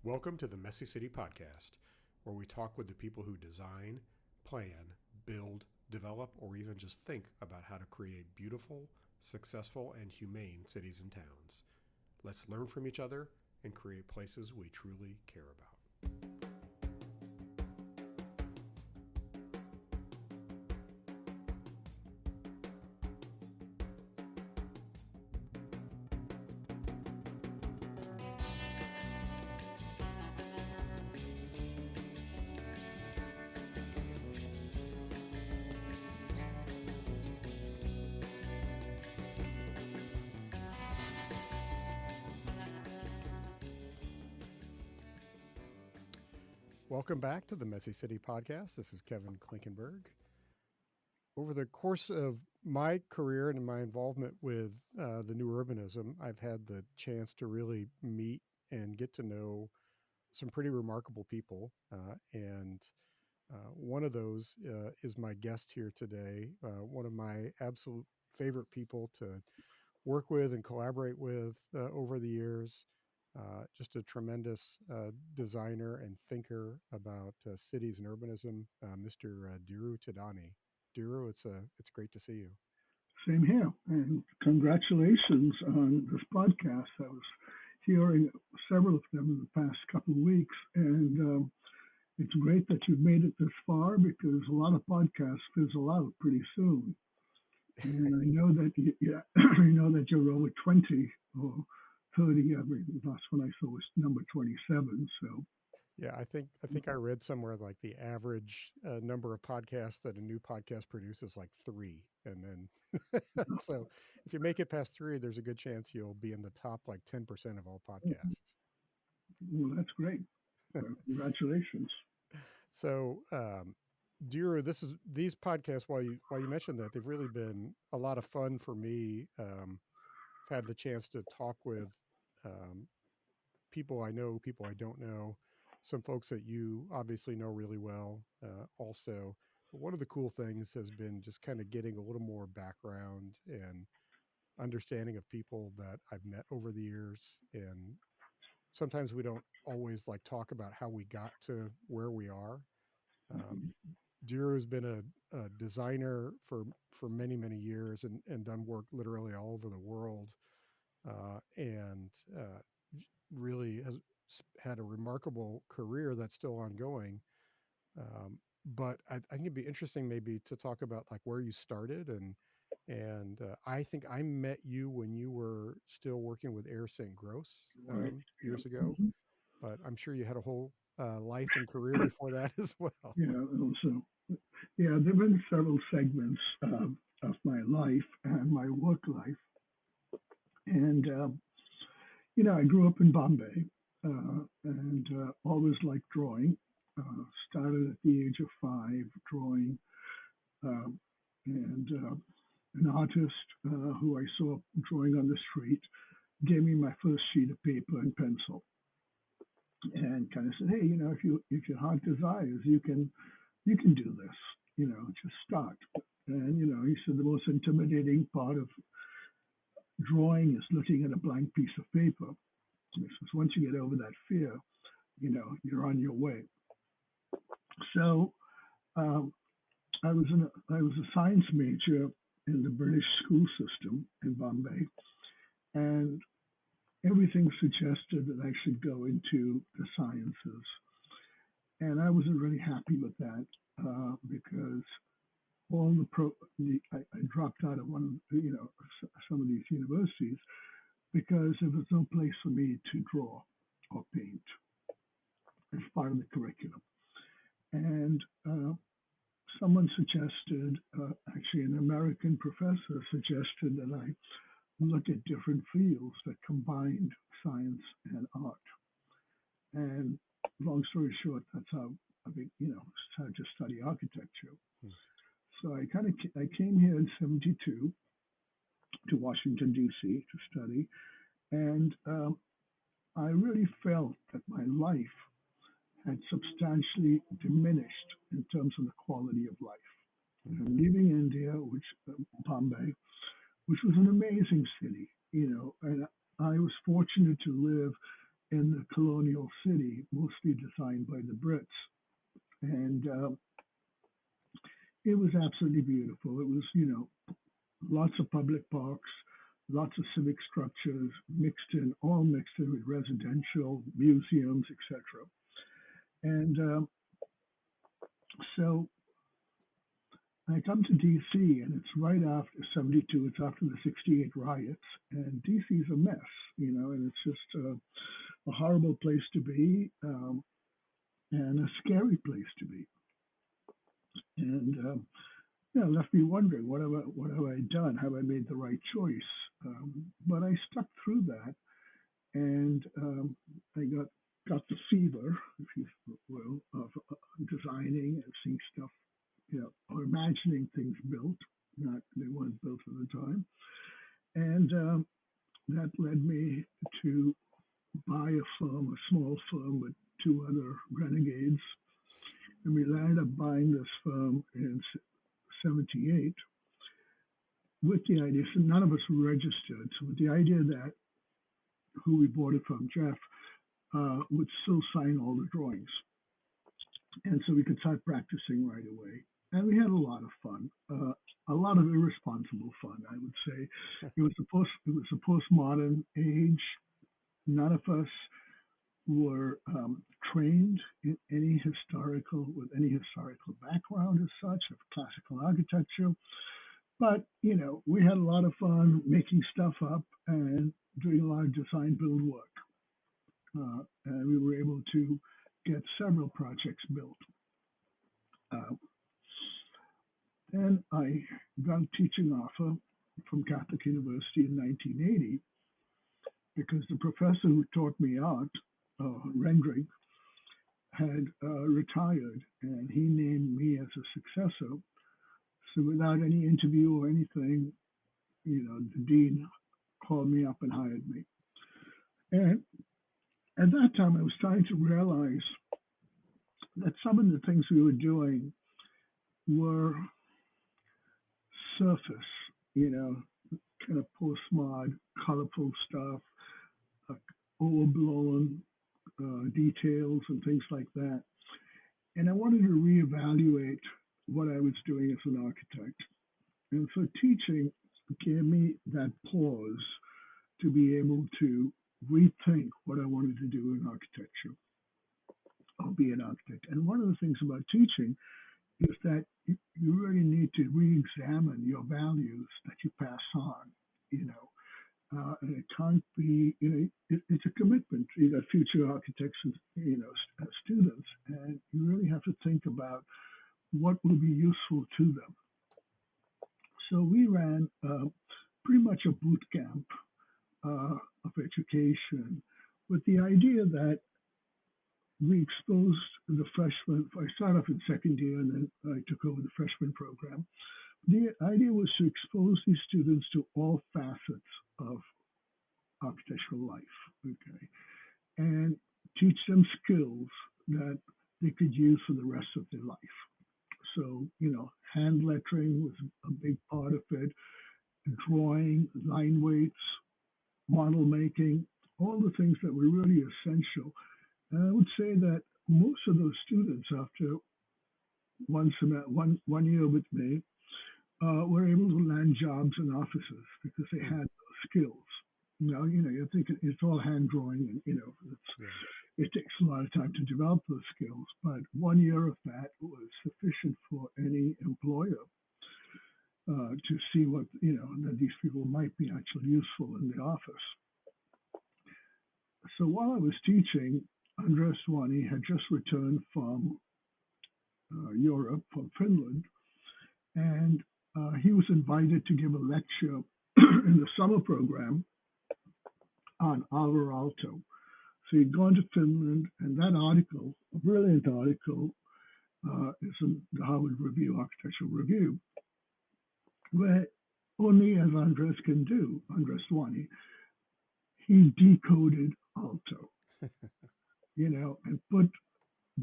Welcome to the Messy City Podcast, where we talk with the people who design, plan, build, develop, or even just think about how to create beautiful, successful, and humane cities and towns. Let's learn from each other and create places we truly care about. Welcome back to the Messy City Podcast. This is Kevin Klinkenberg. Over the course of my career and my involvement with the new urbanism, I've had the chance to really meet and get to know some pretty remarkable people. And one of those is my guest here today, one of my absolute favorite people to work with and collaborate with over the years. Just a tremendous designer and thinker about cities and urbanism, Mr. Dhiru Thadani. Dhiru, it's great to see you. Same here, and congratulations on this podcast. I was hearing several of them in the past couple of weeks, and it's great that you've made it this far because a lot of podcasts fizzle out pretty soon. And I know that I know that you're over 20 or 30. I mean, that's when I saw was number 27. So yeah, I think I read somewhere like the average number of podcasts that a new podcast produces is like 3, and then so if you make it past 3, there's a good chance you'll be in the top like 10% of all podcasts. Well, that's great. Congratulations. So, Dhiru, these podcasts. While you mentioned that, they've really been a lot of fun for me. I've had the chance to talk with people I know, people I don't know, some folks that you obviously know really well. Also, but one of the cool things has been just kind of getting a little more background and understanding of people that I've met over the years. And sometimes we don't always like talk about how we got to where we are. Dhiru has been a designer for many years and done work literally all over the world, and really has had a remarkable career that's still ongoing. But I think it'd be interesting maybe to talk about like where you started and I think I met you when you were still working with Air St. Gross Right. years Yeah. ago, but I'm sure you had a whole life and career before that as well. Yeah. Also, yeah, there have been several segments of my life and my work life. And, I grew up in Bombay and always liked drawing. Started at the age of 5 drawing. Um, and an artist who I saw drawing on the street gave me my first sheet of paper and pencil and kind of said, hey, if your heart desires, you can do this, just start. And, he said the most intimidating part of drawing is looking at a blank piece of paper. He says, once you get over that fear, you're on your way. So I was a science major in the British school system in Bombay, and everything suggested that I should go into the sciences. And I wasn't really happy with that because I dropped out of some of these universities because there was no place for me to draw or paint as part of the curriculum. And someone suggested, actually an American professor suggested that I look at different fields that combined science and art. And long story short, that's how started to study architecture. So I came here in '72 to Washington D.C. to study, and I really felt that my life had substantially diminished in terms of the quality of life. Leaving India, Bombay, which was an amazing city, and I was fortunate to live in the colonial city, mostly designed by the Brits. And it was absolutely beautiful. It was, lots of public parks, lots of civic structures all mixed in with residential, museums, etc. And so I come to DC, and it's right after 72. It's after the 68 riots, and DC is a mess, and it's just a horrible place to be, and a scary place to be. And left me wondering, what have I done? Have I made the right choice? But I stuck through that, and I got the fever, if you will, of designing and seeing stuff, or imagining things built. Not they weren't built at the time, and that led me to buy a firm, a small firm with two other renegades, and we landed up buying this firm in '78 with the idea. So none of us were registered, so with the idea that who we bought it from, Jeff, would still sign all the drawings. And so we could start practicing right away. And we had a lot of fun, a lot of irresponsible fun, I would say. It was a postmodern age. None of us were trained in any historical background as such of classical architecture. But we had a lot of fun making stuff up and doing a lot of design build work, and we were able to get several projects built. Uh, then I got a teaching offer from Catholic University in 1980 because the professor who taught me art, rendering, had retired, and he named me as a successor. So without any interview or anything, the dean called me up and hired me. And at that time, I was starting to realize that some of the things we were doing were surface, kind of postmod, colorful stuff, uh, overblown details and things like that. And I wanted to reevaluate what I was doing as an architect. And so teaching gave me that pause to be able to rethink what I wanted to do in architecture. I'll be an architect. And one of the things about teaching is that you really need to re-examine your values that you pass on. And it can't be. It's a commitment to the future architects and students, and you really have to think about what will be useful to them. So we ran pretty much a boot camp of education with the idea that we exposed the freshmen. I started off in second year and then I took over the freshman program. The idea was to expose these students to all facets of architectural life, okay, and teach them skills that they could use for the rest of their life. So, hand lettering was a big part of it, drawing, line weights, model making, all the things that were really essential. And I would say that most of those students, after one year with me, were able to land jobs in offices because they Hmm. had those skills. Now, you're thinking it's all hand drawing, and Yeah. it takes a lot of time to develop those skills. But one year of that was sufficient for any employer to see what that these people might be actually useful in the office. So while I was teaching, Andres Wani had just returned from Europe, from Finland, and he was invited to give a lecture in the summer program on Alvar Aalto. So he'd gone to Finland, and that article, a brilliant article, is in the Harvard Review, Architectural Review, where only as Andres can do, Andres Wani, he decoded Aalto, and put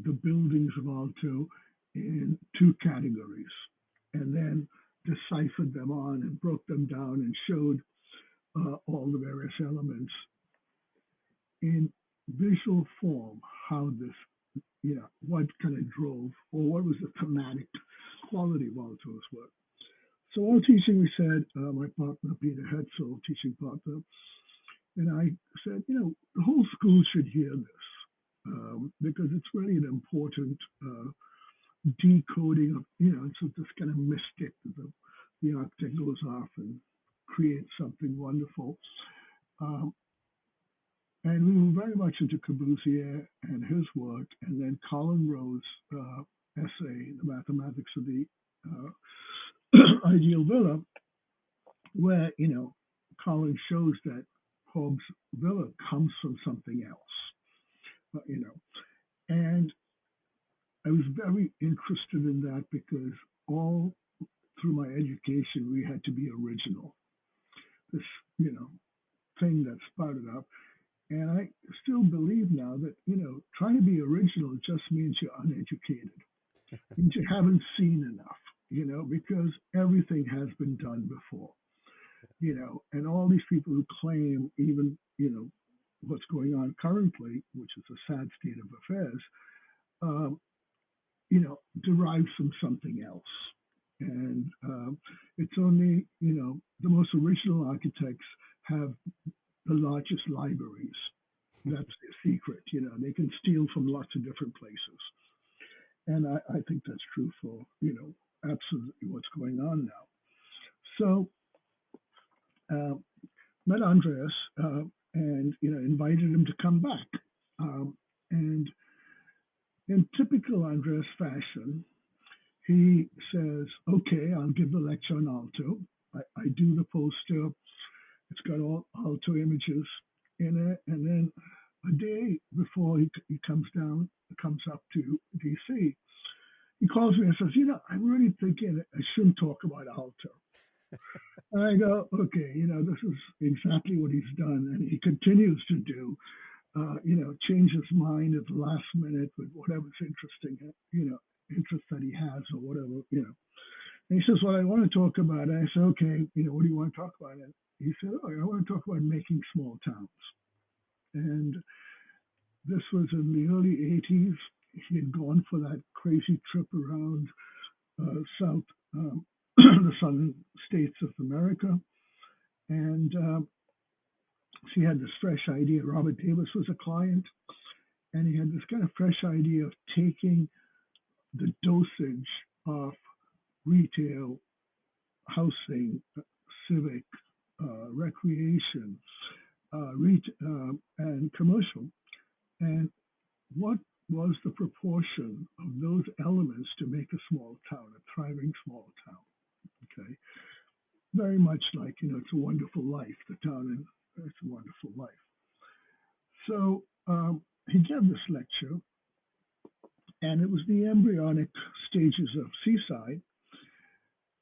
the buildings of Aalto in two categories, and then deciphered them on and broke them down and showed all the various elements in visual form how this, what kind of drove or what was the thematic quality of all those work. So all teaching, we said, my partner, Peter Hetzel, teaching partner, and I said, the whole school should hear this because it's really an important decoding of, so this kind of mystic that the architect goes off and creates something wonderful. Um, and we were very much into Corbusier and his work, and then Colin Rowe's essay, The Mathematics of the Ideal Villa, where, Colin shows that Hobbes' villa comes from something else, and I was very interested in that because all through my education, we had to be original. This, you know, thing that sprouted up. And I still believe now that, trying to be original just means you're uneducated. It means you haven't seen enough, because everything has been done before, and all these people who claim even, what's going on currently, which is a sad state of affairs, um, derives from something else. And it's only, the most original architects have the largest libraries. That's their secret. They can steal from lots of different places. And I think that's true for, absolutely what's going on now. So, uh, met Andreas and, invited him to come back. And in typical Andreas fashion, he says, okay, I'll give the lecture on alto. I do the poster. It's got all alto images in it. And then a day before he comes up to DC, he calls me and says, I'm really thinking I shouldn't talk about alto. And I go, okay, this is exactly what he's done. And he continues to do, change his mind at the last minute with whatever's interesting, interest that he has or whatever. And he says, well, I want to talk about it. I said, okay, what do you want to talk about? And he said, oh, I want to talk about making small towns. And this was in the early 80s. He had gone for that crazy trip around South, the southern states of America. And so he had this fresh idea. Robert Davis was a client, and he had this kind of fresh idea of taking the dosage of retail, housing, civic, recreation, and commercial, and what was the proportion of those elements to make a small town, a thriving small town? Okay, very much like It's a Wonderful Life, the town in It's a Wonderful Life. So he gave this lecture, and it was the embryonic stages of Seaside,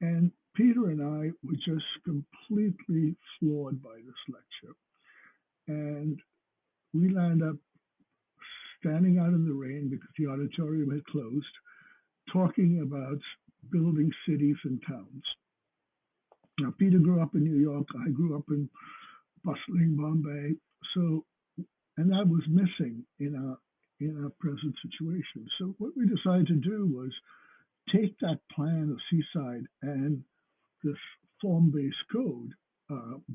and Peter and I were just completely floored by this lecture, and we landed up standing out in the rain because the auditorium had closed, talking about building cities and towns. Now, Peter grew up in New York. I grew up in bustling Bombay. So, and that was missing in our present situation. So, what we decided to do was take that plan of Seaside and this form-based code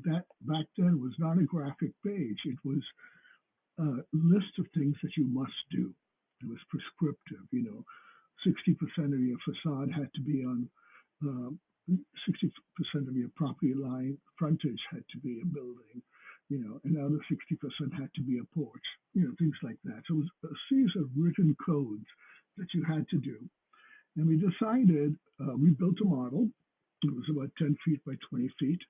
that back then was not a graphic page. It was a list of things that you must do. It was prescriptive. 60% of your facade had to be on 60% of your property line frontage had to be a building, another 60% had to be a porch, things like that. So it was a series of written codes that you had to do. And we decided, we built a model. It was about 10 feet by 20 feet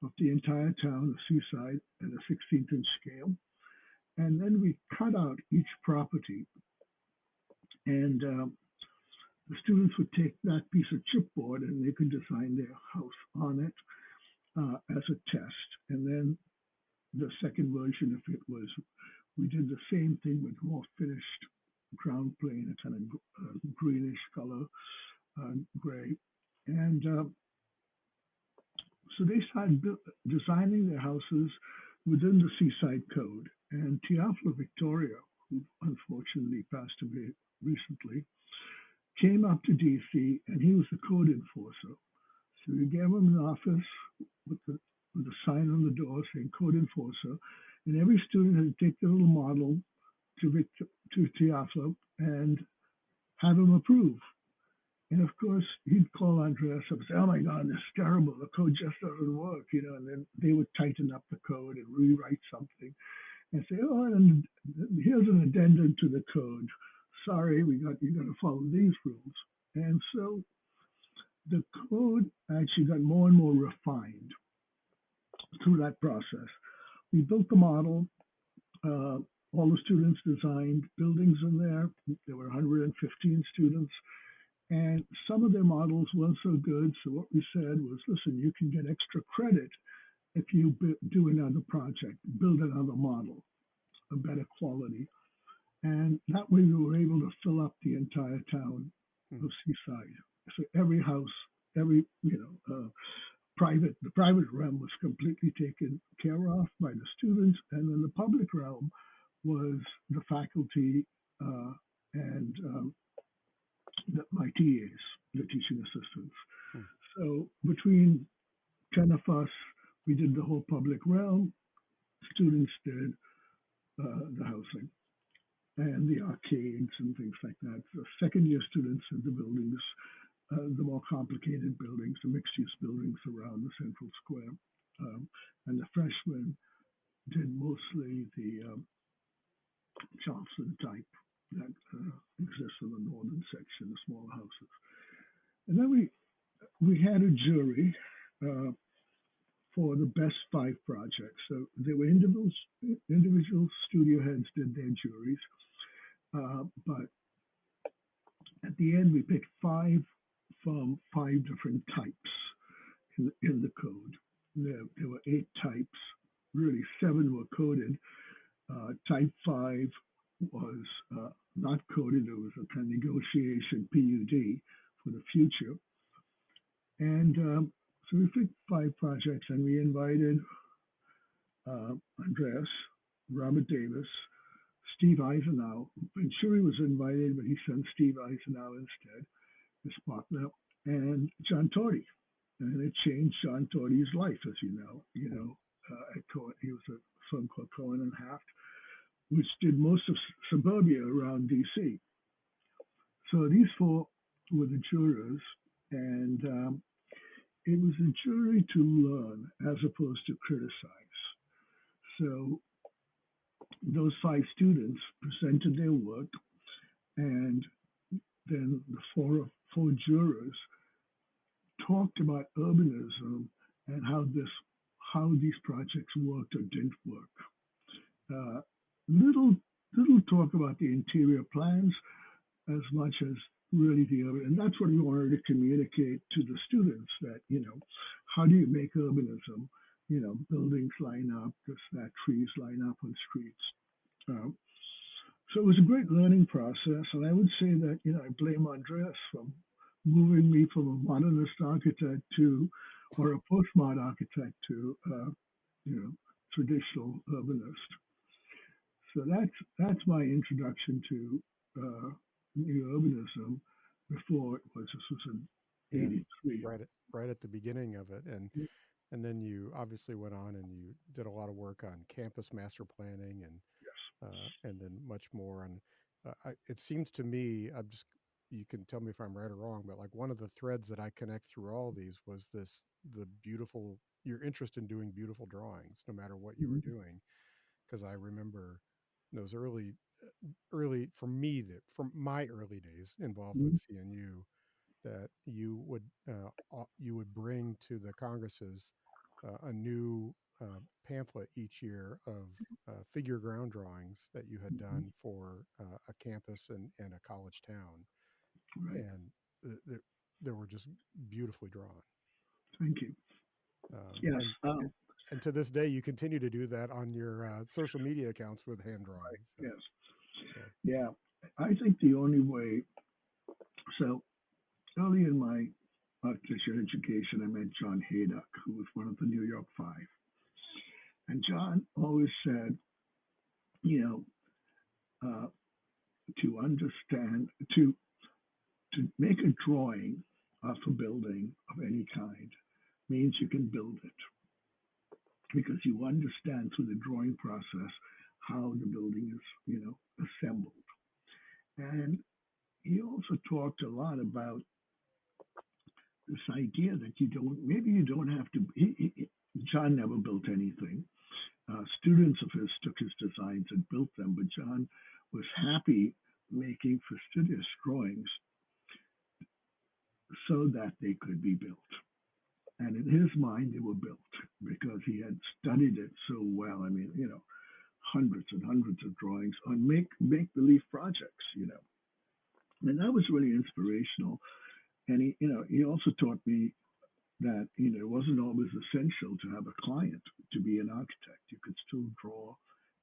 of the entire town of Seaside at a 16th-inch scale. And then we cut out each property, and the students would take that piece of chipboard and they could design their house on it as a test. And then the second version of it was we did the same thing with more finished ground plane, a kind of greenish color, gray. And so they started designing their houses within the Seaside Code. And Teofilo Victoria, who unfortunately passed away recently, came up to DC, and he was the code enforcer. So we gave him an office with the with a sign on the door saying code enforcer, and every student had to take the little model to Teofilo and have him approve. And of course, he'd call Andreas up and say, "Oh my God, this is terrible. The code just doesn't work," And then they would tighten up the code and rewrite something and say, "Oh, and here's an addendum to the code. Sorry, you got to follow these rules." And so the code actually got more and more refined through that process. We built the model. Uh, all the students designed buildings in there. There were 115 students, and some of their models weren't so good. So what we said was, listen, you can get extra credit if you do another project, build another model, a better quality. And that way we were able to fill up the entire town Hmm. of Seaside. So every house, every, the private realm was completely taken care of by the students. And then the public realm was the faculty and my TAs, the teaching assistants. Hmm. So between 10 of us, we did the whole public realm. Students did the housing and the arcades and things like that. The second year students did the buildings, the more complicated buildings, the mixed use buildings around the central square. And the freshmen did mostly the Johnson type that exists in the northern section, the smaller houses. And then we had a jury uh, for the best five projects. So there were individual studio heads did their juries, but at the end we picked five from five different types in the code. There were eight types. Really, seven were coded. Type 5 was not coded. It was a kind of negotiation PUD for the future. And so we picked five projects and we invited Andreas, Robert Davis, Steve Eisenhow. Venturi was invited, but he sent Steve Eisenhow instead, his partner, and John Torrey. And it changed John Torrey's life, as you know. Hmm. He was a firm called Cohen and Haft, which did most of suburbia around D.C. So these four were the jurors, and it was a jury to learn as opposed to criticize. So those five students presented their work, and then the four jurors talked about urbanism and how these projects worked or didn't work. Uh, little little talk about the interior plans as much as really the urban, and that's what we wanted to communicate to the students that how do you make urbanism? Buildings line up, this that, trees line up on streets. Uh, so it was a great learning process, and I would say that I blame Andreas for moving me from a modernist architect to, or a postmodern architect to, traditional urbanist. So that's my introduction to uh, new urbanism. Before it was this was in Yeah. '83. Right at the beginning of it, and then you obviously went on and you did a lot of work on campus master planning and then much more on. It seems to me, I'm just you can tell me if I'm right or wrong, but like one of the threads that I connect through all these was the beautiful your interest in doing beautiful drawings, no matter what you were Mm-hmm. doing. Because I remember those early from my early days involved with Mm-hmm. CNU that you would bring to the congresses a new pamphlet each year of figure ground drawings that you had Mm-hmm. done for a campus and a college town, Right. and the, the, they were just beautifully drawn. Thank you. Um, Yes. and and to this day, you continue to do that on your social media accounts with hand drawings. So, Yes. yeah. Yeah. I think the only way. So early in my architecture education, I met John Haydock, who was one of the New York Five, and John always said, you know, uh, to understand, to make a drawing of a building of any kind means you can build it because you understand through the drawing process how the building is, assembled. And he also talked a lot about this idea that maybe you don't have to. John never built anything. Students of his took his designs and built them, but John was happy making fastidious drawings so that they could be built. And in his mind, they were built because he had studied it so well. I mean, hundreds and hundreds of drawings on make believe projects, and that was really inspirational. And he also taught me that it wasn't always essential to have a client to be an architect. You could still draw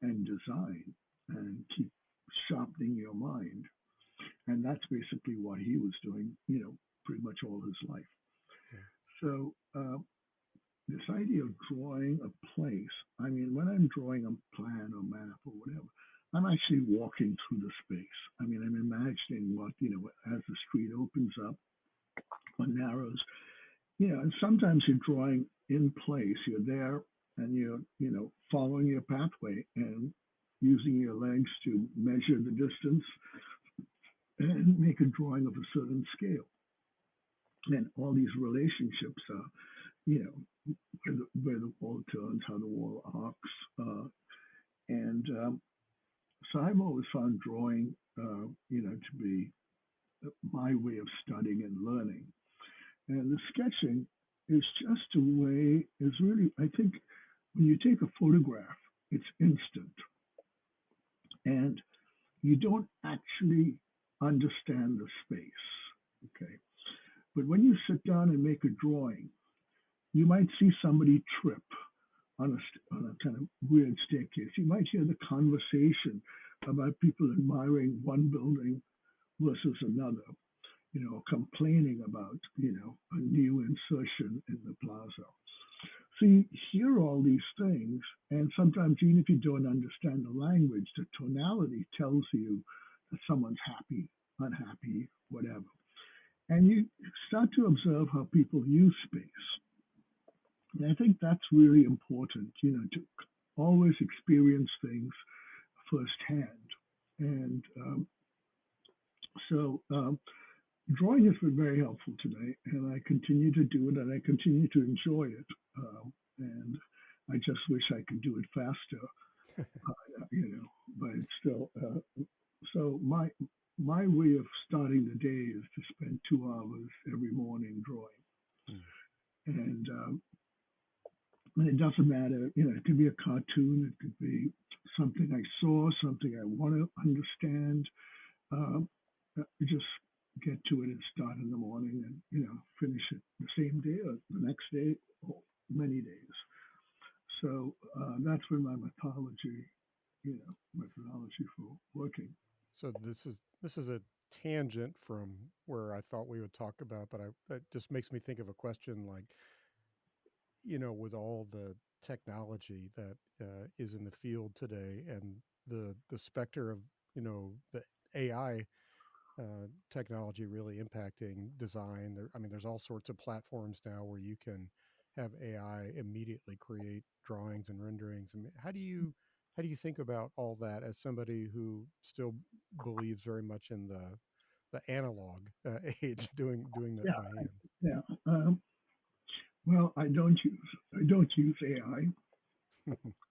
and design and keep sharpening your mind. And that's basically what he was doing, pretty much all his life. Yeah. So this idea of drawing a place, I mean, when I'm drawing a plan or map or whatever, I'm actually walking through the space. I mean, I'm imagining what, as the street opens up or narrows, and sometimes you're drawing in place. You're there and you're, following your pathway and using your legs to measure the distance and make a drawing of a certain scale. And all these relationships are, where the wall turns, how the wall arcs. And So I've always found drawing, to be my way of studying and learning. And the sketching is just a way, is really, I think, when you take a photograph, it's instant. And you don't actually understand the space. Okay. But when you sit down and make a drawing, you might see somebody trip on a kind of weird staircase. You might hear the conversation about people admiring one building versus another, complaining about, a new insertion in the plaza. So you hear all these things, and sometimes even if you don't understand the language, the tonality tells you that someone's happy, unhappy, whatever. And you start to observe how people use space. And I think that's really important, to always experience things firsthand. And so Drawing has been very helpful today, and I continue to do it, and I continue to enjoy it. And I just wish I could do it faster, but it's still. So my way of starting the day is to spend 2 hours every morning drawing, Mm. and and it doesn't matter. It could be a cartoon, it could be something I saw, something I want to understand. Um, just get to it and start in the morning and finish it the same day or the next day or many days. So that's been my methodology for working. So this is a tangent from where I thought we would talk about, but it just makes me think of a question like, with all the technology that is in the field today and the specter of the AI technology really impacting design. I mean, there's all sorts of platforms now where you can have AI immediately create drawings and renderings. I mean, how do you think about all that as somebody who still believes very much in the analog age, doing that Yeah, by hand? yeah. Well, I don't use AI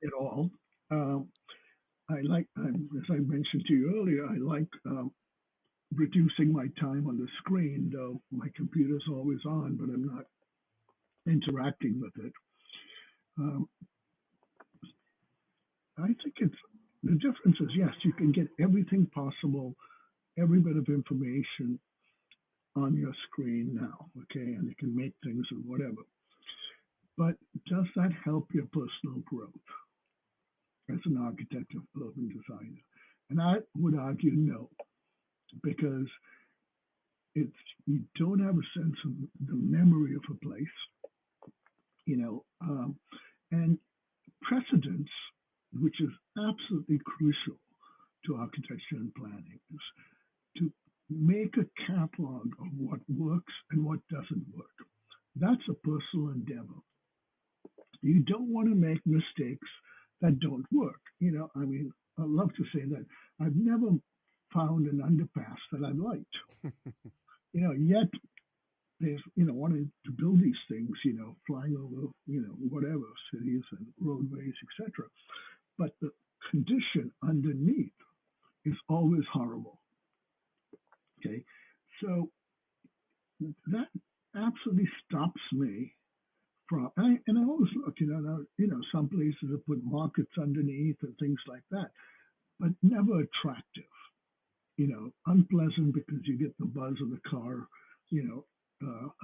at all. Um, as I mentioned to you earlier, I like reducing my time on the screen. Though my computer's always on, but I'm not interacting with it. Um, I think it's the difference is yes, you can get everything possible, every bit of information on your screen now, okay, and you can make things or whatever. But does that help your personal growth as an architect or urban designer? And I would argue no, because it's you don't have a sense of the memory of a place, you know, um, and precedence. which is absolutely crucial to architecture and planning, is to make a catalog of what works and what doesn't work. That's a personal endeavor. You don't want to make mistakes that don't work. I mean, I love to say that I've never found an underpass that I liked. Yet there's, wanting to build these things, flying over, whatever cities and roadways, etc. But the condition underneath is always horrible. Okay, so that absolutely stops me from. And I always look, now, some places have put markets underneath and things like that, but never attractive. Unpleasant because you get the buzz of the car,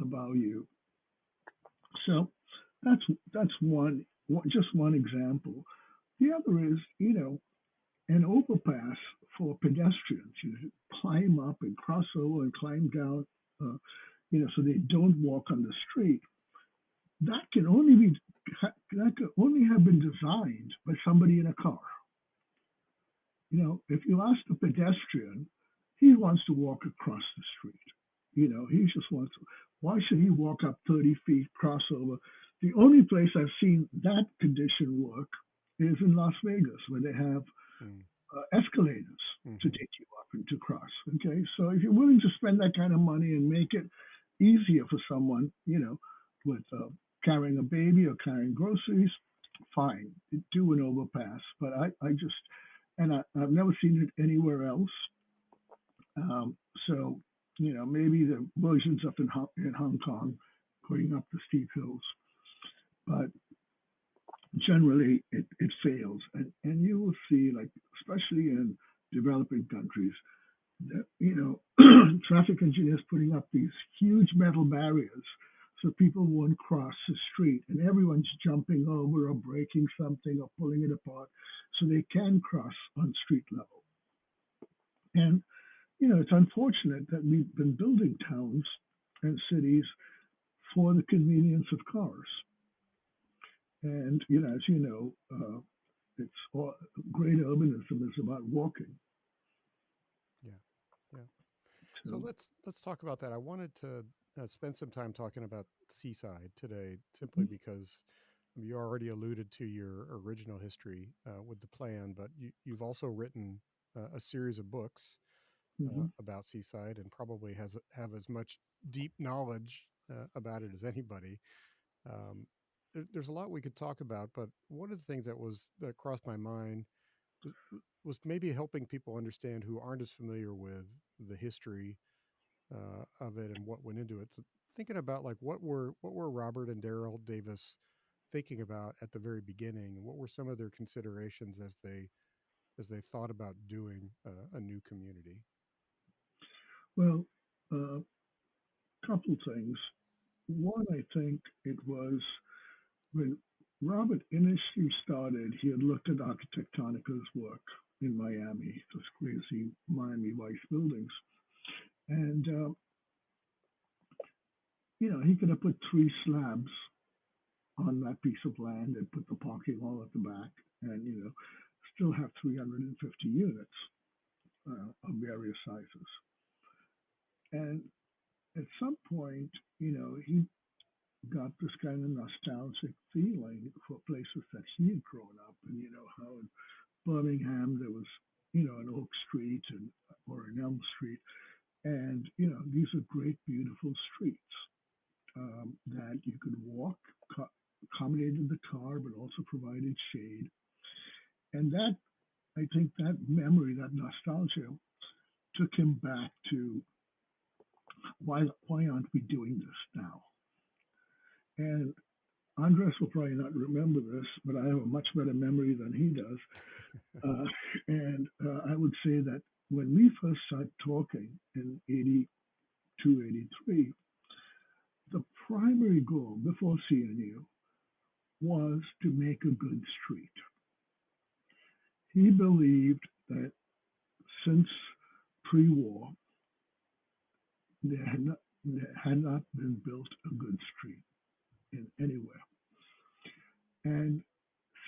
about you. So that's just one example. The other is, an overpass for pedestrians. You climb up and cross over and climb down, so they don't walk on the street. That can only be that could only have been designed by somebody in a car. If you ask the pedestrian, he wants to walk across the street. He just wants to. Why should he walk up 30 feet, cross over? The only place I've seen that condition work is in Las Vegas, where they have Mm. escalators to Hmm. take you up and to cross. Okay, so if you're willing to spend that kind of money and make it easier for someone, with carrying a baby or carrying groceries, fine, do an overpass. But I just, and I've never seen it anywhere else. Um, so, maybe the versions up in Hong Kong, going up the steep hills, but generally it fails. And you will see, like, especially in developing countries, that, traffic engineers putting up these huge metal barriers so people won't cross the street, and everyone's jumping over or breaking something or pulling it apart so they can cross on street level. And it's unfortunate that we've been building towns and cities for the convenience of cars. And as it's all, great urbanism is about walking. Yeah. Yeah. So So, let's talk about that. I wanted to spend some time talking about Seaside today, simply mhm, because you already alluded to your original history with the plan, but you've also written a series of books mhm. about Seaside, and probably have as much deep knowledge about it as anybody. Um, there's a lot we could talk about, but one of the things that crossed my mind was, was maybe helping people understand who aren't as familiar with the history of it and what went into it. So thinking about, like, what were Robert and Daryl Davis thinking about at the very beginning, and what were some of their considerations as they thought about doing a new community. Well, a couple things. One, I think it was when Robert initially started, he had looked at Architectonica's work in Miami, those crazy Miami Vice buildings. And, he could have put three slabs on that piece of land and put the parking all at the back and, still have 350 units of various sizes. And at some point, he got this kind of nostalgic feeling for places that he had grown up in, how in Birmingham there was, an Oak Street or an Elm Street. And, these are great, beautiful streets that you could walk, accommodated the car, but also provided shade. And that, I think that memory, that nostalgia took him back to why aren't we doing this now? And Andres will probably not remember this, but I have a much better memory than he does. Uh, and I would say that when we first started talking in 82, 83, the primary goal before CNU was to make a good street. He believed that since pre war, there had not been built a good street in anywhere. And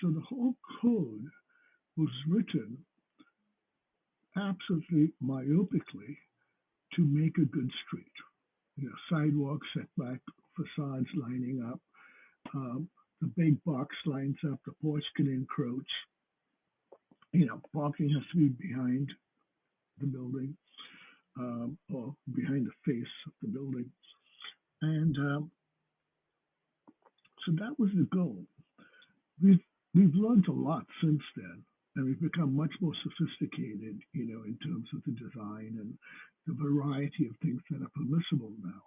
so the whole code was written absolutely myopically to make a good street. You know, sidewalks, setback, facades lining up, um, the big box lines up, the porch can encroach. You know, parking has to be behind the building or behind the face of the building. And so that was the goal. We've we've learned a lot since then, and we've become much more sophisticated, you know, in terms of the design and the variety of things that are permissible now.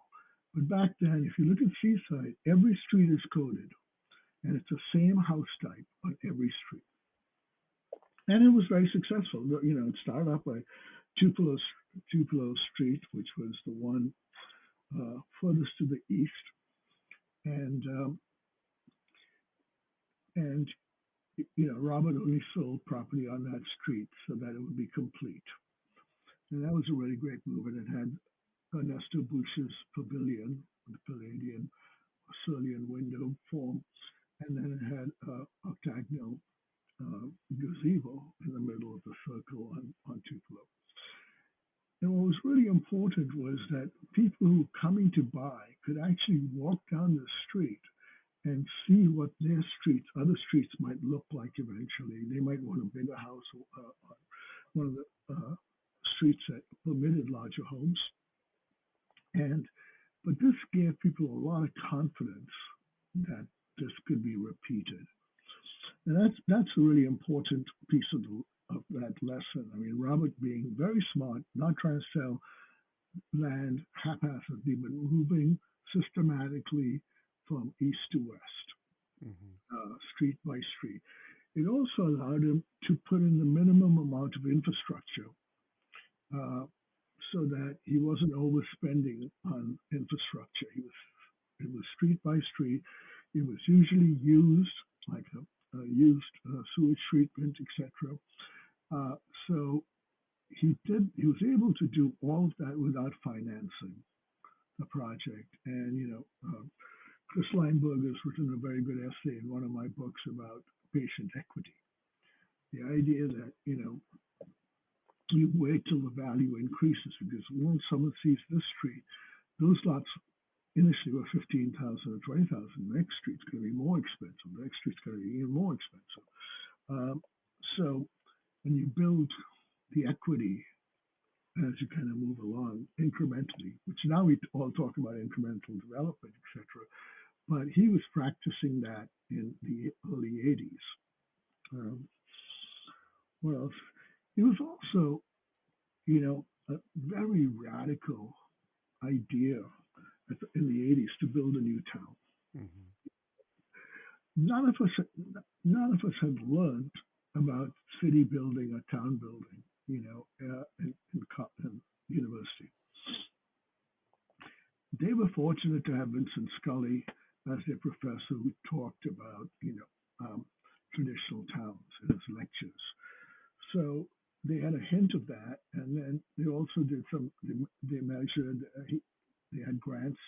But back then, if you look at Seaside, every street is coded, and it's the same house type on every street. And it was very successful. You know, it started off by Tupelo, Tupelo Street, which was the one furthest to the east, and and you know, Robert only sold property on that street so that it would be complete. And that was a really great move. And it had Ernesto Bush's pavilion, the Palladian Sicilian window form, and then it had octagonal gazebo in the middle of the circle on Tupelo. And what was really important was that people who were coming to buy could actually walk down the street and see what their streets, other streets might look like eventually. They might want a bigger house on one of the streets that permitted larger homes. And but this gave people a lot of confidence that this could be repeated. And that's a really important piece of that lesson. I mean, Robert being very smart, not trying to sell land haphazardly, but moving systematically from east to west, Hmm. street by street. It also allowed him to put in the minimum amount of infrastructure uh, so that he wasn't overspending on infrastructure. It was street by street. It was usually used, like a used sewage treatment, etc. Uh, so he was able to do all of that without financing the project. And, you know, Chris Lineberg has written a very good essay in one of my books about patient equity. The idea that, you know, you wait till the value increases because once someone sees this street, those lots initially were 15,000 or 20,000. The next street's going to be more expensive. The next street's going to be even more expensive. Um, so when you build the equity as you kind of move along incrementally, which now we all talk about incremental development, etc. But he was practicing that in the early 80s. Um, what else? It was also, you know, a very radical idea in the 80s to build a new town. Hmm. None of us, none of us had learned about city building or town building, you know, in university. They were fortunate to have Vincent Scully as their professor who talked about, you know, traditional towns in his lectures. So they had a hint of that, and then they also did some. They measured. They had grants,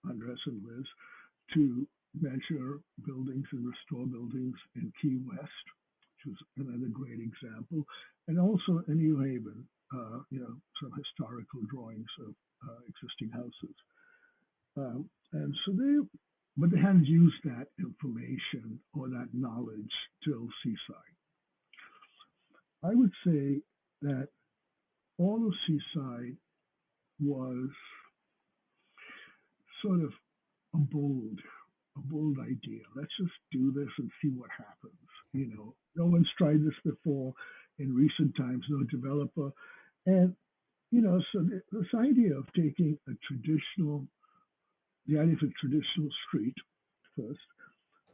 Andres and Liz, to measure buildings and restore buildings in Key West, which was another great example, and also in New Haven. You know, some historical drawings of existing houses. And so but they hadn't used that information or that knowledge till Seaside. I would say that all of Seaside was sort of a bold, a bold idea. Let's just do this and see what happens. You know, no one's tried this before in recent times, no developer. And, you know, so this idea of taking the idea of a traditional street first,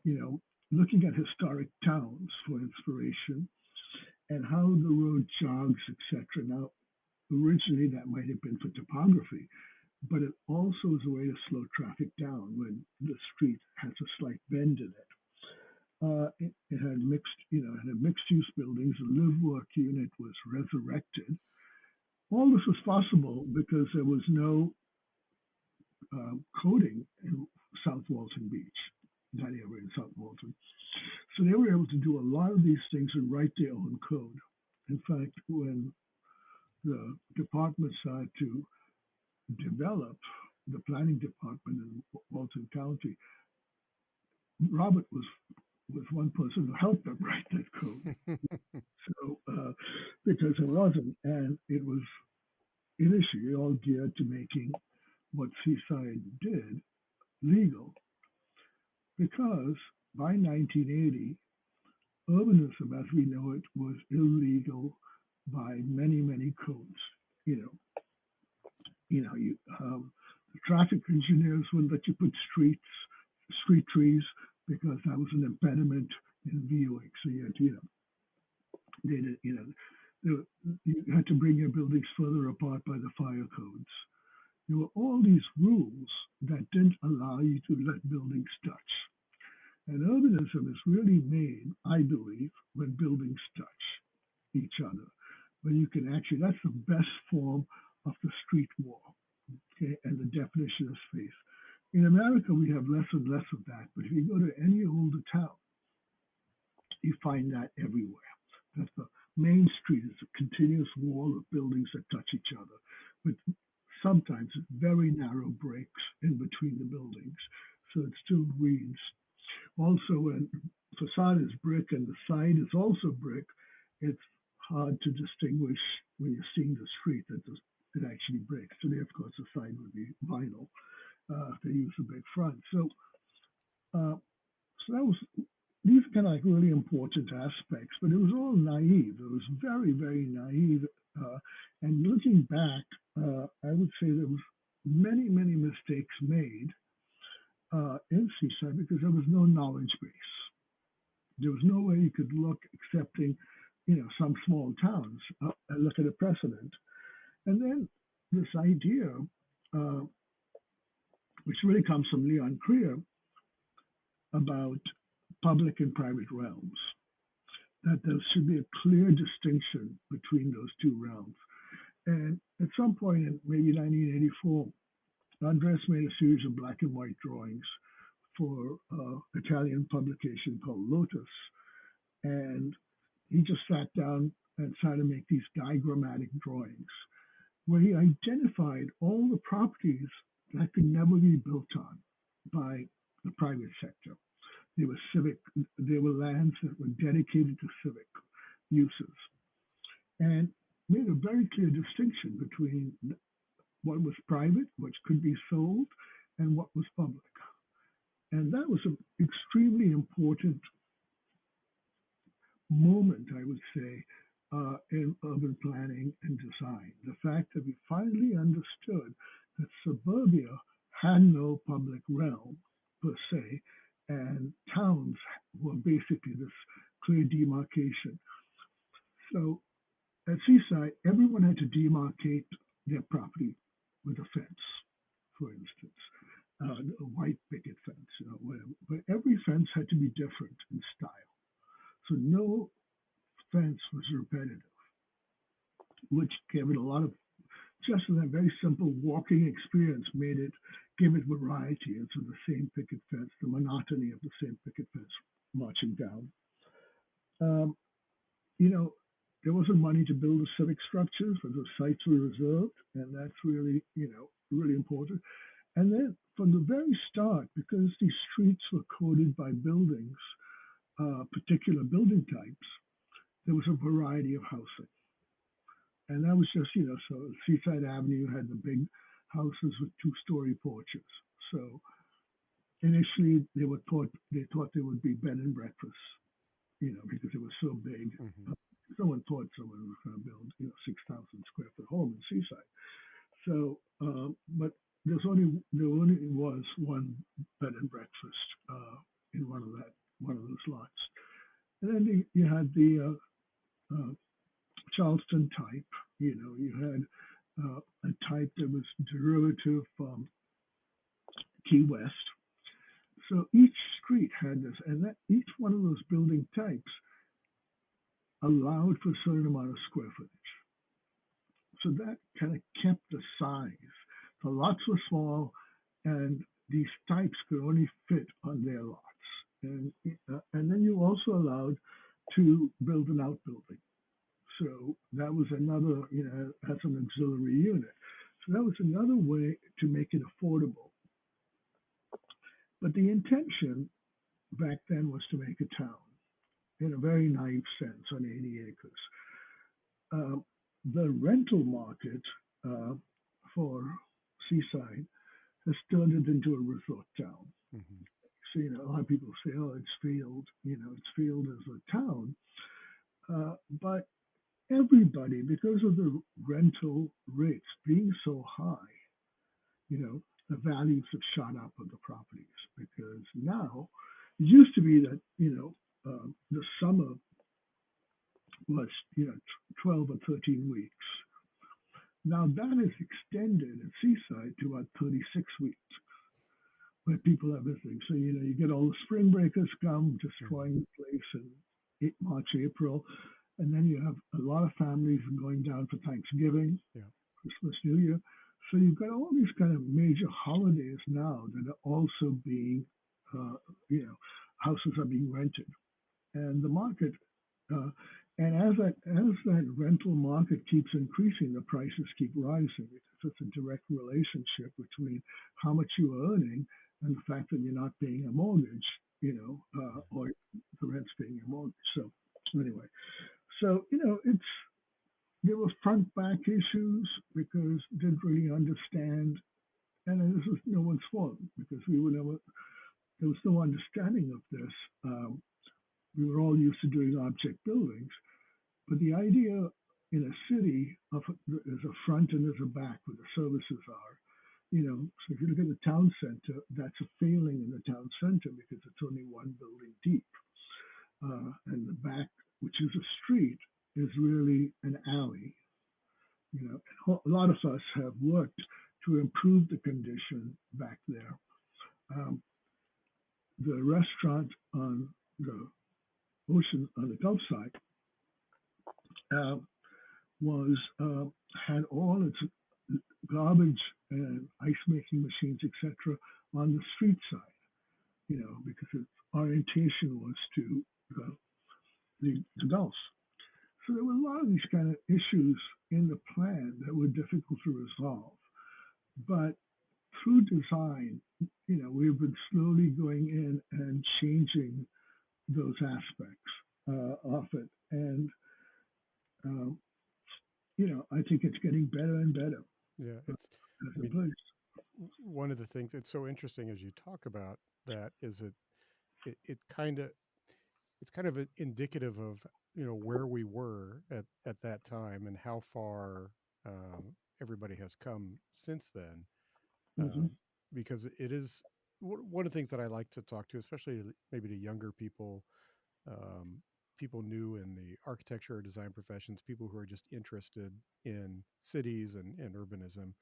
you know, looking at historic towns for inspiration and how the road jogs, etc. Now, originally that might have been for topography, but it also is a way to slow traffic down when the street has a slight bend in it. It had mixed, you know, it had mixed-use buildings. The live-work unit was resurrected. All this was possible because there was no coding in South Walton Beach. that area in South Walton. So they were able to do a lot of these things and write their own code. In fact, when the department started to develop the planning department in Walton County, Robert was one person who helped them write that code. So because it wasn't, and it was initially all geared to making what Seaside did legal, because by 1980, urbanism as we know it was illegal by many, many codes. You know, the traffic engineers wouldn't let you put street trees because that was an impediment in viewing. So you had to, they did, you had to bring your buildings further apart by the fire codes. There were all these rules that didn't allow you to let buildings touch. And urbanism is really made, I believe, when buildings touch each other. When you can actually, that's the best form of the street wall, okay, and the definition of space. In America, we have less and less of that, but if you go to any older town, you find that everywhere. That the main street is a continuous wall of buildings that touch each other, with sometimes very narrow breaks in between the buildings, so it still reads. Also, when facade is brick and the side is also brick, it's hard to distinguish when you're seeing the street that it actually breaks. Today, of course, the side would be vinyl. They use a big front. Uh, so that was these are kind of like really important aspects, but it was all naive. It was very, very naive. And looking back, I would say there was many, many mistakes made in Seaside because there was no knowledge base. There was no way you could look, excepting, some small towns, and look at a precedent. And then this idea, uh, which really comes from Leon Creer, about public and private realms, that there should be a clear distinction between those two realms. And at some point in maybe 1984, Andres made a series of black and white drawings for Italian publication called Lotus. And he just sat down and started to make these diagrammatic drawings where he identified all the properties that could never be built on by the private sector. They were civic, they were lands that were dedicated to civic uses, and made a very clear distinction between what was private, which could be sold, and what was public. And that was an extremely important moment, I would say, in urban planning and design. The fact that we finally understood that suburbia had no public realm per se, and towns were basically this clear demarcation. So at Seaside, everyone had to demarcate their property with a fence, for instance, a white picket fence, whatever. But every fence had to be different in style. So no fence was repetitive, which gave it a lot of just that very simple walking experience made it give it variety. And so the same picket fence, the monotony of the same picket fence marching down. Um, you know, there wasn't money to build the civic structures, but the sites were reserved, and that's really, really important. And then from the very start, because these streets were coded by buildings, particular building types, there was a variety of housing. And that was just, so Seaside Avenue had the big houses with two-story porches. So initially they thought they would be bed and breakfasts, because it was so big. Hmm. Someone thought someone was going to build, 6,000 square foot home in Seaside. So, but there only was one bed and breakfast in one of those lots. And then you had the Charleston type. You had a type that was derivative from Key West. So each street had this, and that each one of those building types allowed for a certain amount of square footage. So that kind of kept the size. The lots were small, and these types could only fit on their lots. and then you also allowed to build an outbuilding. So that was another, as an auxiliary unit. So that was another way to make it affordable. But the intention back then was to make a town in a very naive sense on 80 acres. Uh, the rental market uh, for Seaside has turned it into a resort town. Hmm. So, a lot of people say, oh, it's failed, it's failed as a town. But everybody, because of the rental rates being so high, the values have shot up of the properties because now it used to be that, the summer was, 12 or 13 weeks. Now that is extended at Seaside to about 36 weeks where people are visiting. So, you get all the spring breakers come Hmm. destroying the place in March, April. And then you have a lot of families going down for Thanksgiving, Yeah. Christmas, New Year. So you've got all these kind of major holidays now that are also being, uh, you know, houses are being rented, and the market, uh, and as that rental market keeps increasing, the prices keep rising because it's a direct relationship between how much you are earning and the fact that you're not paying a mortgage, or the rent's paying a mortgage. So anyway, so it's there were front back issues because didn't really understand, and this is no one's fault because we were never there was no understanding of this. We were all used to doing object buildings, but the idea in a city of there's a front and there's a back where the services are. So if you look at the town center, that's a failing in the town center because it's only one building deep, and the back, which is a street, is really an alley. A lot of us have worked to improve the condition back there. Um, the restaurant on the ocean on the Gulf side uh, was had all its garbage and ice making machines, etc., on the street side. Because its orientation was to the Gulf. So there were a lot of these kind of issues in the plan that were difficult to resolve. But through design, we've been slowly going in and changing those aspects of it. And, um, I think it's getting better and better Yeah. uh, It's, as I a mean, place. one of the things it's so interesting as you talk about that is it kind of it's kind of indicative of where we were at that time and how far everybody has come since then. Hmm. um, because it is one of the things that I like to talk to, especially maybe to younger people, um, people new in the architecture or design professions, people who are just interested in cities and urbanism,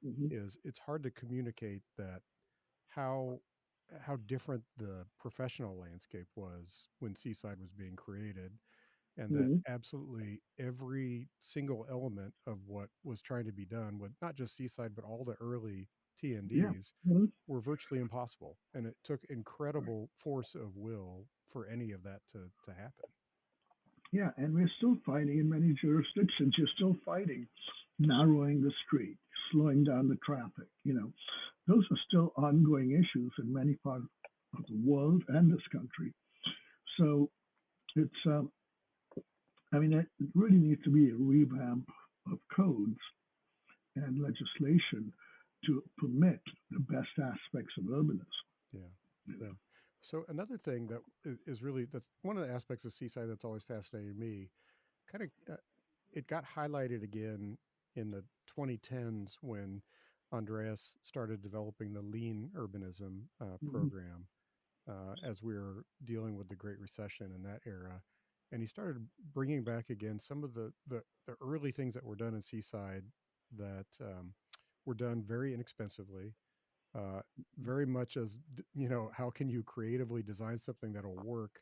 Hmm. is it's hard to communicate that how how different the professional landscape was when Seaside was being created, and that Hmm. absolutely every single element of what was trying to be done with not just Seaside but all the early Yeah. T&Ds Hmm. were virtually impossible, and it took incredible force of will for any of that to happen. Yeah, and we're still fighting in many jurisdictions. You're still fighting narrowing the street, slowing down the traffic. Those are still ongoing issues in many parts of the world and this country. So it's, I mean, it really needs to be a revamp of codes and legislation to permit the best aspects of urbanism. Yeah, You yeah. So another thing that is really that's one of the aspects of Seaside that's always fascinated me. Kind of, it got highlighted again in the 2010s when Andreas started developing the lean urbanism know? program, as we were dealing with the Great Recession in that era. And he started bringing back again some of the early things that were done in Seaside that were done very inexpensively, uh, very much as how can you creatively design something that'll work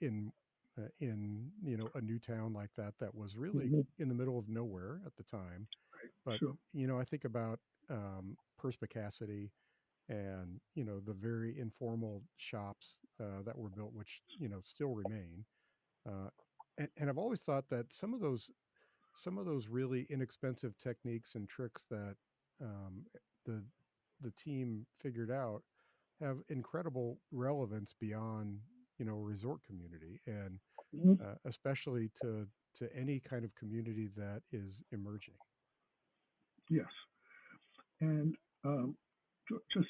in a new town like that that was really Mm-hmm. in the middle of nowhere at the time. But Sure. I think about perspicacity, and the very informal shops that were built, which still remain. Uh, and I've always thought that some of those really inexpensive techniques and tricks that um, the the team figured out have incredible relevance beyond a resort community, and Mhm. especially to any kind of community that is emerging. Yes, and um, just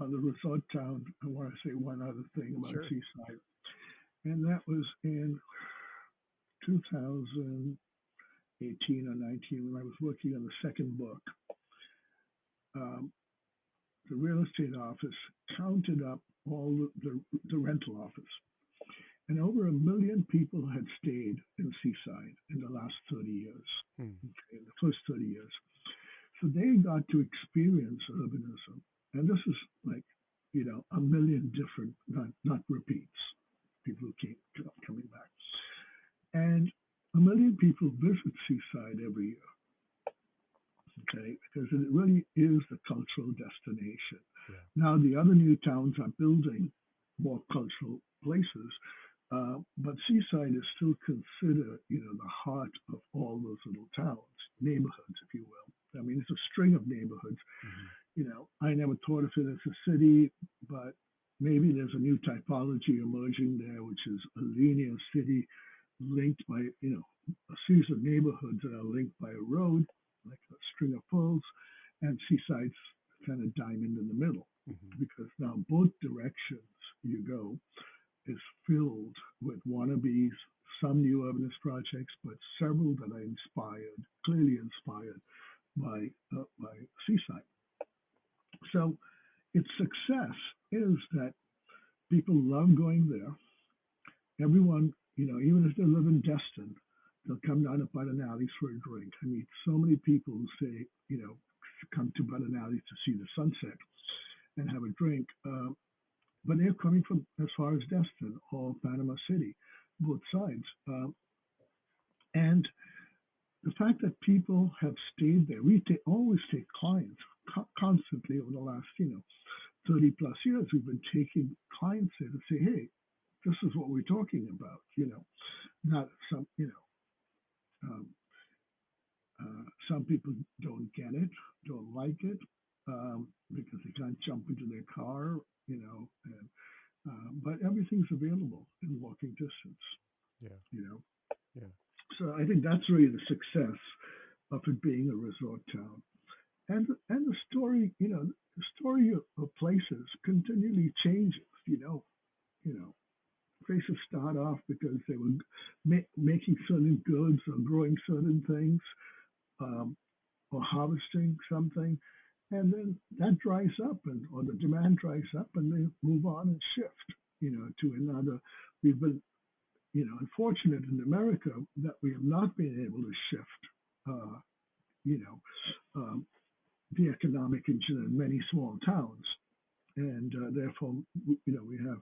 on the resort town, I want to say one other thing about Sure. Seaside, and that was in 2018 or 19 when I was working on the second book. Um, the real estate office counted up all the rental office, and over 1 million people had stayed in Seaside in the last 30 years, Hmm. okay, in the first 30 years. So they got to experience urbanism. And this is like, 1 million different, not repeats, people who keep coming back. And 1 million people visit Seaside every year, okay, because it really is the cultural destination. Yeah. Now, the other new towns are building more cultural places, but Seaside is still considered, the heart of all those little towns, neighborhoods, if you will. I mean, it's a string of neighborhoods. Hmm. I never thought of it as a city, but maybe there's a new typology emerging there, which is a linear city linked by, a series of neighborhoods that are linked by a road, like a string of pearls, and Seaside's kind of diamond in the middle, Hmm. because now both directions you go is filled with wannabes, some new urbanist projects, but several that are inspired, clearly inspired by Seaside. So its success is that people love going there. Everyone, even if they live in Destin, they'll come down to Button Alleys for a drink. I meet so many people who say, come to Button Alleys to see the sunset and have a drink. But they're coming from as far as Destin or Panama City, both sides. And the fact that people have stayed there, always take clients constantly over the last, 30 plus years. We've been taking clients there to say, hey, this is what we're talking about, not some, um, some people don't get it, don't like it, because they can't jump into their car, and, but everything's available in walking distance, Yeah. you know. Yeah. So I think that's really the success of it being a resort town. And the story, the story of places continually changes, you know, places start off because they were making certain goods or growing certain things, um, or harvesting something, and then that dries up, and or the demand dries up, and they move on and shift, to another. We've been, unfortunate in America that we have not been able to shift, uh, you know, um, the economic engine in many small towns, and therefore, we have